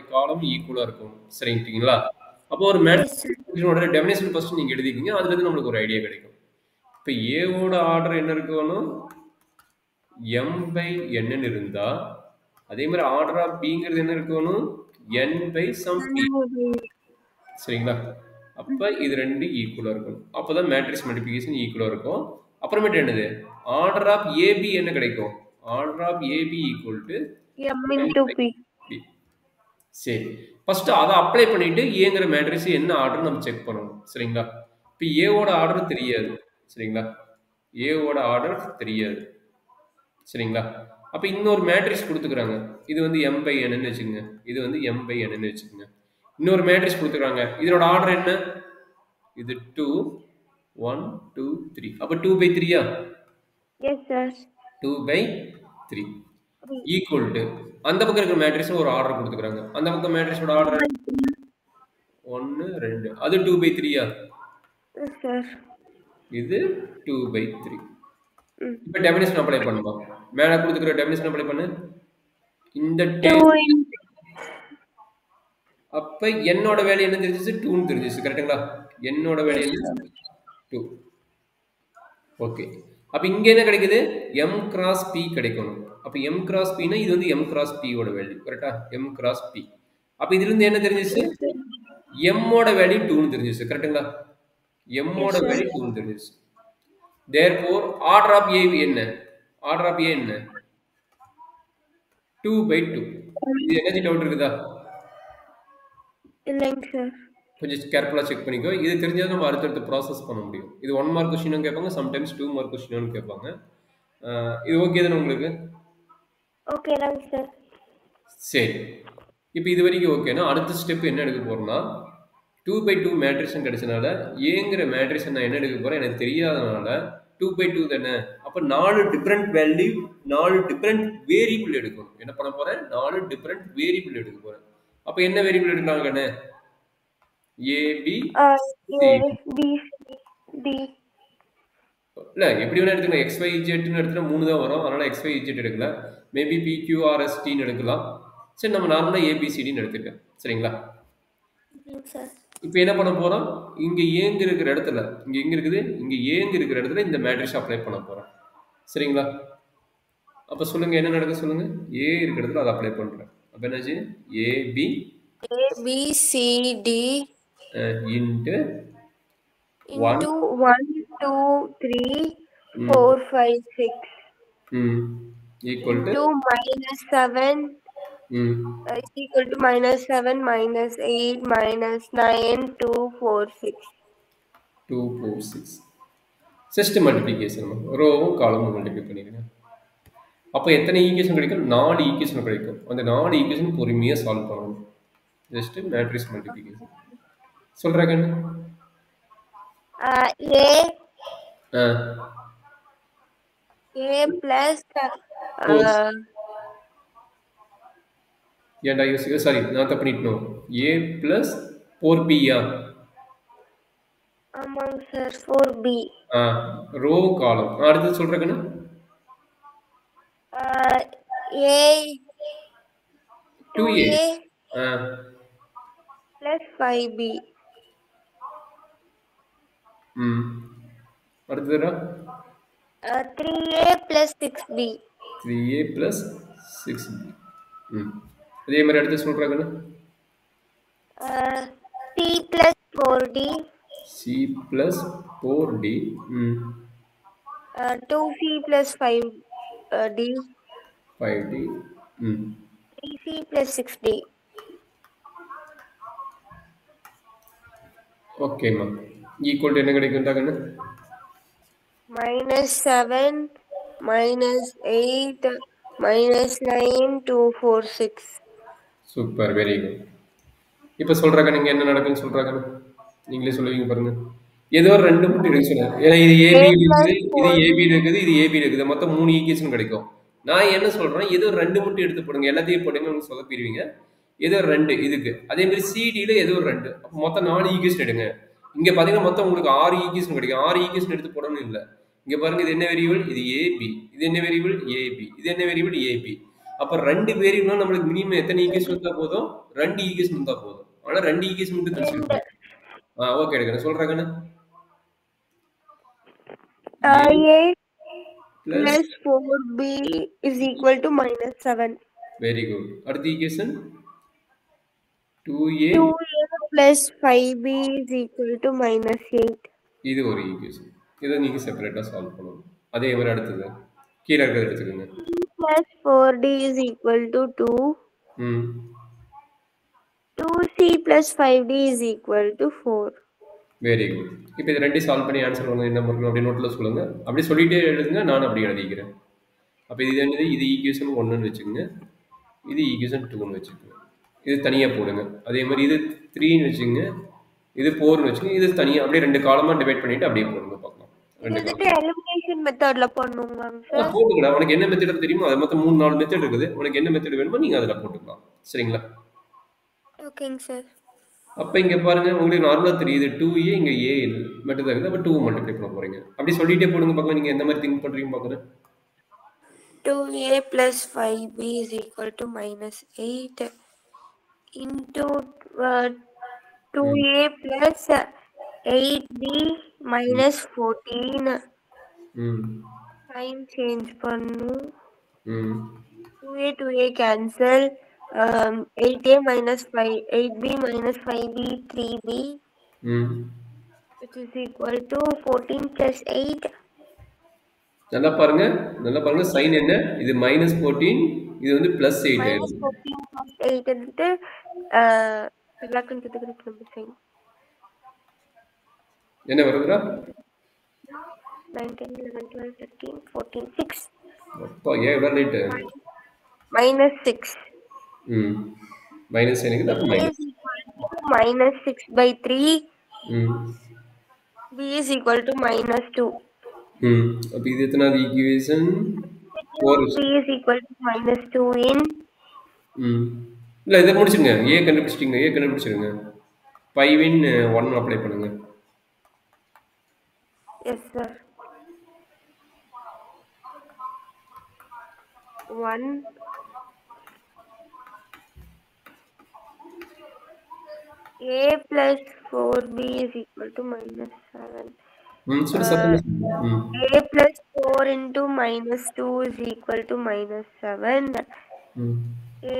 அதனுடைய காலம் ஈக்குவலா இருக்கும். சரிங்களா? அப்போ ஒரு Yes, sir. மேட்ரிக்ஸோட டெஃபினிஷன் ஃபர்ஸ்ட் நீங்க எழுதிக்கீங்க. அதுல இருந்து நம்மளுக்கு ஒரு ஐடியா கிடைக்கும். இப்ப ஏவோட ஆர்டர் என்ன இருக்கணும்? m by n ன்னு இருந்தா அதே மாதிரி ஆர்டர் ஆஃப் பிங்கிறது என்ன இருக்கணும்? n by some p. சரிங்களா? அப்ப இது ரெண்டு ஈக்குவலா இருக்கணும். அப்பதான் மேட்ரிக்ஸ் மல்டிப்ளிகேஷன் ஈக்குவலா இருக்கும். அப்புறமேட்டு என்னது? ஆர்டர் ஆஃப் ஏபி என்ன கிடைக்கும்? Order of AB equal to M into P. p. சரி, ஃபர்ஸ்ட் அதை அப்ளை பண்ணிட்டு ஏங்கிற மேட்ரிக்ஸ் என்ன ஆர்டர் நம்ம செக் பண்ணணும். சரிங்களா? இப்போ ஏவோட ஆர்டர் தெரியாது. சரிங்களா? ஏவோட ஆர்டர் தெரியாது. சரிங்களா? அப்ப இன்னொரு மேட்ரிக்ஸ் கொடுத்துக்கிறாங்க. இது வந்து m by n ன்னு வச்சுக்கோங்க. இது வந்து m by n ன்னு வச்சுக்கோங்க. இன்னொரு மேட்ரிக்ஸ் கொடுத்துக்கிறாங்க. இதனோட ஆர்டர் என்ன? இது 2 1 2 3. அப்ப 2 by 3 yeah? Yes, sir. 2 by 3 equal to அந்த பக்கம் இருக்கிற மேட்ரிக்ஸ் ஒரு ஆர்டர் கொடுத்துக்கிறாங்க. அந்த பக்கம் மேட்ரிக்ஸோட ஆர்டர் 1 2. அது 2 by 3 யா? Yes, sir. இது 2 by 3. இப்ப டெஃபினிஷன் அப்ளை பண்ணுவோம். மேல கொடுத்துக்கிற டெஃபினிஷன் அப்ளை பண்ணு. இந்த 2 அப்ப என்னோட வேல்யூ என்ன தெரிஞ்சிச்சு? 2 ன்னு தெரிஞ்சிச்சு. கரெக்ட்டுங்களா? என்னோட வேல்யூ என்ன? 2. ஓகே. அப்ப இங்க என்ன கிடைக்குது? m cross p கிடைக்கணும். அப்ப m cross p னா இது வந்து m cross p ஓட வேல்யூ. கரெக்ட்டா? m cross p. அப்ப இதுல இருந்து என்ன தெரிஞ்சிச்சு? m ஓட வேல்யூ 2 ன்னு தெரிஞ்சிச்சு. கரெக்ட்டுங்களா? m ஓட வேல்யூ 2 ன்னு தெரிஞ்சிச்சு. therefore order of a என்ன? order of a என்ன? 2 by 2. இது என்ன டவுட் இருக்குதா? இல்லைங்க சார். கொஞ்சம் கேர்ஃபுல்லா செக் பண்ணிக்கோ. இது தெரிஞ்சா நம்ம அடுத்தடுத்து ப்ராசஸ் பண்ண முடியும். இது 1 மார்க் क्वेश्चनனும் கேட்பாங்க, சம்டைம்ஸ் 2 மார்க் क्वेश्चनனும் கேட்பாங்க. இது ஓகே தானே உங்களுக்கு? ஓகே தாங்க சார். சரி. இப்போ இது வரைக்கும் ஓகேனா அடுத்த ஸ்டெப் என்ன எடுக்க போறோம்னா 2 by 2 மேட்ரிக்ஸ் கிடைச்சனால ஏங்கிற மேட்ரிக்ஸ் நான் என்ன எடுக்க போறேன் எனக்கு தெரியாதனால 2 by 2 தானே. அப்ப 4 டிஃபரண்ட் வேல்யூ 4 டிஃபரண்ட் வேரியபிள் எடுக்கணும். என்ன பண்ண போறேன்? 4 டிஃபரண்ட் வேரியபிள் எடுக்க போறேன். அப்ப என்ன வேரியபிள் எடுக்கலாம் கண்ணே? A B C D. இல்ல எப்படி வேணா எடுத்துக்கலாம். x y z ன்னு எடுத்தா 3 தான் வரும். அதனால x y z எடுக்கல. Maybe p q r s t ன்னு எடுக்கலாம். சரி, நம்ம நார்மலா a b c d ன்னு எடுத்துக்கலாம். சரிங்களா? இப்போ என்ன பண்ண போறோம்? இங்க ஏங்க இருக்கிற இடத்துல இங்க எங்க இருக்குது? இங்க ஏங்க இருக்கிற இடத்துல இந்த மேட்ரிக்ஸ் அப்ளை பண்ண போறோம். சரிங்களா? அப்ப சொல்லுங்க என்ன நடக்குது சொல்லுங்க. a இருக்கிற இடத்துல அதை அப்ளை பண்றேன். அப்ப என்னாச்சு? a b C D into 1 2 3 4 5 6 equal to into -7 is equal to -7 -8 -9 2 4 6 2 4 6 system multiplication ரோவும் காலமும் மல்டிப்ளை பண்ணிடுங்க. அப்போ எத்தனை ஈக்குவேஷன் கிடைக்கும்? 4 ஈக்குவேஷன் கிடைக்கும். அந்த 4 ஈக்குவேஷன் பொறுமையா சால்வ் பண்ணணும். ஜஸ்ட் மேட்ரிக்ஸ் மல்டிப்ளிகேஷன் சொல்றேன். A plus ஏன்டா யோசிக்க? சாரி, நான் தப்பு பண்ணிட்டோம். a plus 4b யா? ஆமாங்க சார், 4b. ரோ காலம் அடுத்து சொல்றேன். A 2a plus 5b. அடுத்ததுடா 3a plus 6b. 3a plus 6b. அதே மாதிரி அடுத்து சொல்றாங்க. c plus 4d. c plus 4d. 2c plus 5d. 5d. 3c plus 6d. ஓகேம்மா. ஈக்குவல் டு என்ன கிடைக்கும்டாங்கன்னு? -7 -8 -9 2 4 6. Super, very good. இப்போ சொல்றாங்க நீங்க என்ன நடக்குன்னு சொல்றாங்க. நீங்களே சொல்லுவீங்க பாருங்க. ஏதோ ஒரு 2 மட்டும் எடுக்க சொன்னாங்க. ஏன்னா இது ஏபி இருக்குது, இது ஏபி இருக்குது, இது ஏபி இருக்குது. மொத்தம் 3 ஈக்குவேஷன் கிடைக்கும். நான் என்ன சொல்றேன், ஏதோ 2 மட்டும் எடுத்து போடுங்க. எல்லாத்தையும் போடுங்க, உங்களுக்கு சொதப்பிடுவீங்க. ஏதோ 2 இதுக்கு. அதே மாதிரி சிடியில் ஏதோ 2. அப்போ மொத்தம் 4 ஈக்குவேஷன் எடுங்க. இங்க பாத்தீங்கன்னா மொத்தம் உங்களுக்கு 6 ஈக்குவேஷன் கிடைக்கும். 6 ஈக்குவேஷன் எடுத்து போடணும் இல்லை. இங்க பாருங்க, இது என்ன வேரியபிள்? இது ஏபி. இது என்ன வேரியபிள்? ஏபி. இது என்ன வேரியபிள்? ஏபி. அப்ப 2 வேரியபிள்னா நம்மளுக்கு மினிமம் எத்தனை ஈக்குவேஷன் இருந்தா போதும்? 2 ஈக்குவேஷன் இருந்தா போதும். ஆனா 2 ஈக்குவேஷன் மட்டும் கன்சிடர் And பண்ணு. ஓகே எடுக்கணும். சொல்றேன் A A plus plus 4B is equal to minus 7. Very good. அடுத்த equation 2A 2A plus 5B is equal to minus 8. இது ஒரு ஈக்குவேஷன். இதை நீங்க செப்பரேட்டா சால்வ் பண்ணணும். அதே மாதிரி அடுத்தது கீழே இருக்கிறத எடுத்துக்கோங்க. Plus 4D is equal to 2. ம் 2C plus 5D is equal to 4. Very good. இப்போ இது ரெண்டையும் சால்வ் பண்ணி ஆன்சர் பண்ணணும் என்ன பண்ணணும் அப்படி நோட்டில் சொல்லுங்க. அப்படி சொல்லிட்டே எழுதுங்க, நான் அப்படி எழுதிக்கிறேன். அப்போ இது என்னது? இது ஈக்குவேஷன் 1ன்னு வச்சுக்கோங்க, இது ஈக்குவேஷன் 2ன்னு வச்சுக்கோங்க. இது தனியாக போடுங்க. அதே மாதிரி இது 3ன்னு வச்சுக்கோங்க, இது 4ன்னு வச்சுக்கோங்க. இது தனியாக அப்படியே 2 காலமாக டிவைட் பண்ணிட்டு அப்படியே போடுங்க பார்க்கலாம். 2 காலம் எலிமினேஷன் மெத்தட்ல பண்ணுவாங்க சார். போட்டுக்கலாம். உனக்கு என்ன மெத்தட் தெரியுமோ அது மொத்தம் 3-4 மெத்தட் இருக்குது. உனக்கு என்ன மெத்தட் வேணுமோ நீங்கள் அதில் போட்டுக்கலாம். சரிங்களா? ஓகேங்க சார். அப்போ இங்கே பாருங்க, உங்களுக்கு நார்மலாக தெரியுது 2A, இங்கே A மட்டும் தான் இருக்குது. அப்போ 2 மல்டிப்ளை பண்ண போகிறீங்க. அப்படி சொல்லிட்டே போடுங்க பார்க்கலாம். நீங்கள் எந்த மாதிரி திங்க் பண்ணுறீங்க பார்க்குறேன். 2A plus 5B is equal to minus 8 into 2A plus 8B minus 14. ம் Sign change பண்ணு. ம் 2A cancel. 8A minus 5, 8B minus 5B, 3B, ம் which is equal to 14 plus 8. நல்லா பாருங்க, நல்லா பாருங்க. சைன் என்ன? இது -14, இது வந்து +8 Minus ஆயிடுது. 14 plus 8 into reluctant to the group number sign. என்ன வருதுடா? 9, 10, 11, 12, 13, 14, 6. அப்பா ஏன் இவ்வளோ லேட்டு? Minus 6. ம் மைனஸ் எனக்கு அப்போ A minus. is equal to minus 6 by 3. ம் B is equal to minus 2. ம் அப்போ இது எத்தனாவது equation? 4. B is equal to minus 2 in. ம் இல்லை இதை முடிச்சுங்க. ஏ கண்டுபிடிச்சிட்டிங்க, ஏ கண்டுபிடிச்சிருங்க. 5 in 1 அப்ளை பண்ணுங்க. Yes, sir. 1. A plus 4B is equal to minus 7. ம் சரி சத்தமாக சொல்லுங்க. ம் A plus 4 into minus 2 is equal to minus 7. ம் A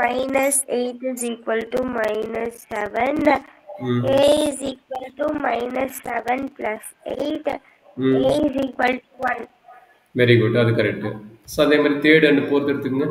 minus 8 is equal to minus 7. ம் A is equal to minus 7 plus 8. ம் A is equal to 1. Very good, அது correct. So அதே மாதிரி தேர்ட் அண்ட் ஃபோர்த் எடுத்துக்கங்க.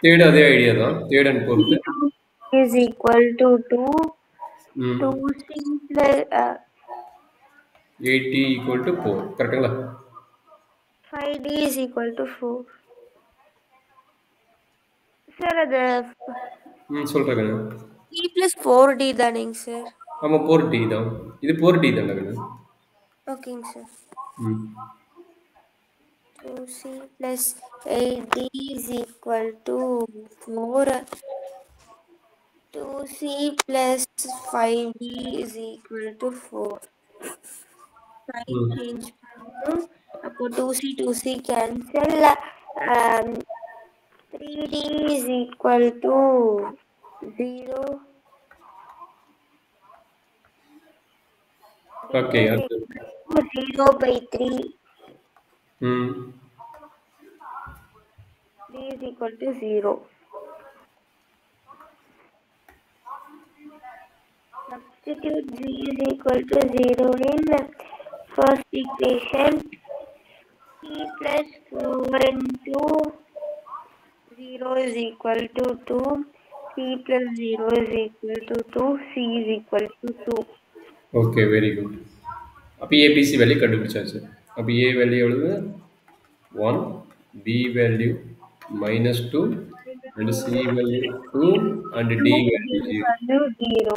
Third அதே idea தான். Third and fourth Is equal to 2. ம் 2C plus 80 equal to 4 கரெக்டுங்களா? 5D is equal to 4. Sir, the ம் சொல்கிறேங்க. C plus 4D தானேங்க சார்? ஆமாம் 4D தான். இது 4D தானே? ஓகேங்க சார். ம் 2C plus 8D is equal to 4. 2C plus 5D is equal to 4. Sign ம் change பண்ணணும். அப்போ 2C 2C cancel. 3D is equal to 0. Okay அடுத்து 0 by 3. ம் 3 is equal to 0. Substitute G is equal to 0 in first equation. C plus 4 into 0 is equal to 2. C plus 0 is equal to 2. C is equal to 2. Okay very good. அப்போ ABC value கண்டுபிடிச்சாச்சு. அப்போ A value எவ்வளவு? 1, B value -2, and C value 2, and D value 0. Value 0.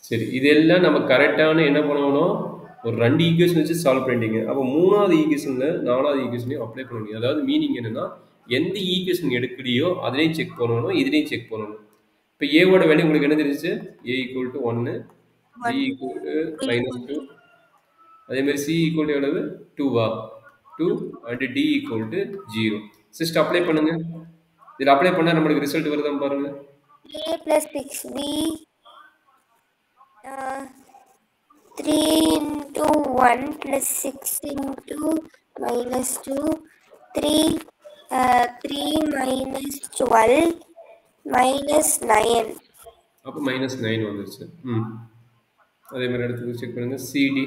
சரி, இதெல்லாம் நம்ம கரெக்டான என்ன பண்ணணும்? ஒரு 2 ஈக்குவேஷன் வச்சு சால்வ் பண்ணிட்டீங்க. அப்போ 3வது ஈக்குவேஷனில் 4வது ஈக்குவேஷனையும் அப்ளை பண்ணணும். அதாவது மீனிங் என்னன்னா, எந்த ஈக்குவேஷன் எடுக்கலையோ அதுலேயும் செக் பண்ணணும், இதுலேயும் செக் பண்ணணும். இப்போ ஏவோட வேல்யூ உங்களுக்கு என்ன தெரிஞ்சிச்சு? A equal to 1, B equal to -2, அதே மாதிரி சி ஈக்குவல் டு எவ்வளவு 2வா 2 அண்ட் டி ஈக்குவல் டு 0. சிஸ்ட் அப்ளை பண்ணுங்க. இதில் அப்ளை பண்ணால் நம்மளுக்கு ரிசல்ட் வருதான்னு பாருங்க. A plus 6B 3 into 1 plus 6 into minus 2 3 minus 12 minus 9. அப்போ -9 வந்துருச்சு. அதே மாதிரி எடுத்து செக் பண்ணுங்க. CD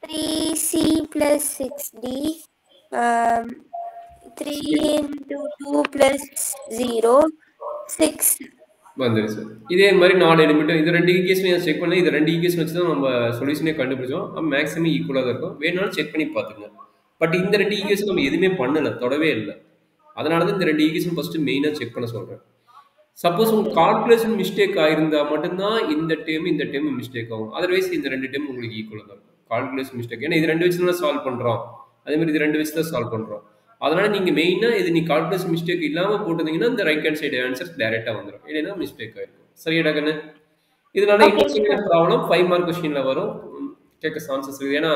3C plus 6D 3 into 2 plus 0 6 வந்துருச்சு. இதே மாதிரி 4 எலிமெண்ட்டும் இந்த 2 ஈக்குவேஷனையும் செக் பண்ணி இந்த 2 ஈக்குவேஷன் வச்சு தான் நம்ம சொல்யூஷனே கண்டுபிடிச்சோம். அப்போ மேக்ஸிமம் ஈக்குவலாக தான் இருக்கும். வேணாலும் செக் பண்ணி பார்த்துங்க. பட் இந்த 2 ஈக்குவேஷன் நம்ம எதுவுமே பண்ணலை, தொடவே இல்லை. அதனால தான் இந்த 2 ஈக்குவேஷன் ஃபஸ்ட்டு மெயினாக செக் பண்ண சொல்கிறேன். சப்போஸ் உங்களுக்கு கால்குலேஷன் மிஸ்டேக் ஆயிருந்தால் மட்டும்தான் இந்த டைம் மிஸ்டேக் ஆகும். அதர்வைஸ் இந்த 2 டைம் உங்களுக்கு ஈக்குவலாக தான் இருக்கும். கால்குலேஷன் மிஸ்டேக் ஏன்னா இது 2 வச்சு தான் சால்வ் பண்ணுறோம். அதே மாதிரி இது 2 வச்சு தான் சால்வ் பண்ணுறோம். அதனால நீங்கள் மெயினாக இது கால்குலேஷன் மிஸ்டேக் இல்லாமல் போட்டிருந்தீங்கன்னா இந்த ரைட் ஹேண்ட் சைடு ஆன்சர் டேரெக்டாக வந்துடும். இல்லைன்னா மிஸ்டேக் ஆயிருக்கும். சரியாடா கண்ணு? இதனால இன்னொரு ப்ராப்ளம் 5 மார்க் கொஸ்டினில் வரும். கேட்க சான்சஸ் இருக்குது. ஏன்னா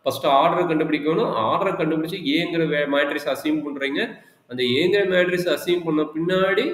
ஃபர்ஸ்ட் ஆர்டரை கண்டுபிடிக்கணும். ஆர்டரை கண்டுபிடிச்சி ஏங்கிற மேட்ரிக்ஸ் அசீவ் பண்ணுறீங்க. அந்த ஏங்கிற மேட்ரிக்ஸ் அசீவ் பண்ண பின்னாடி